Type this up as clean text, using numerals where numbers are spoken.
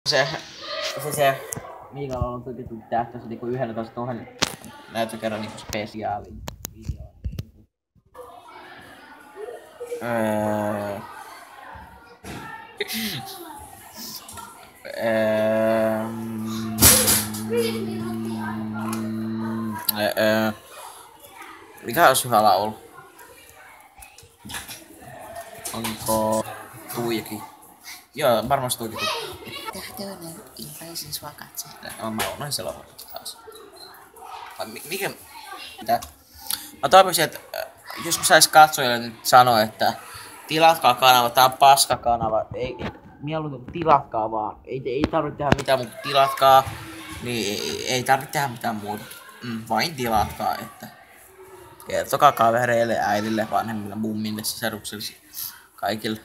Se Miikalla on tullut tähtäys niinku 11 000 näyttökerran niinku spesiaali video. Mikä olisi hyvä laulu? Onko Tuijakin? Joo, varmasti Tuijakin. Tähtöinen iltaisin sua katse. Mä unohdin se laulu taas. Mikä? Mitä? Mä toivoisin, että joskus sais katsojille nyt sanoa, että tilatkaa kanava, tää on paskakanava. Ei mieluummin tilatkaa vaan. Ei tarvitse tehdä mitään muuta. Tilatkaa. Niin ei tarvitse tehdä mitään muuta. Vain tilatkaa, että kertokaa kavereille, äidille, vanhemmille, mummille, sisaruksille, kaikille.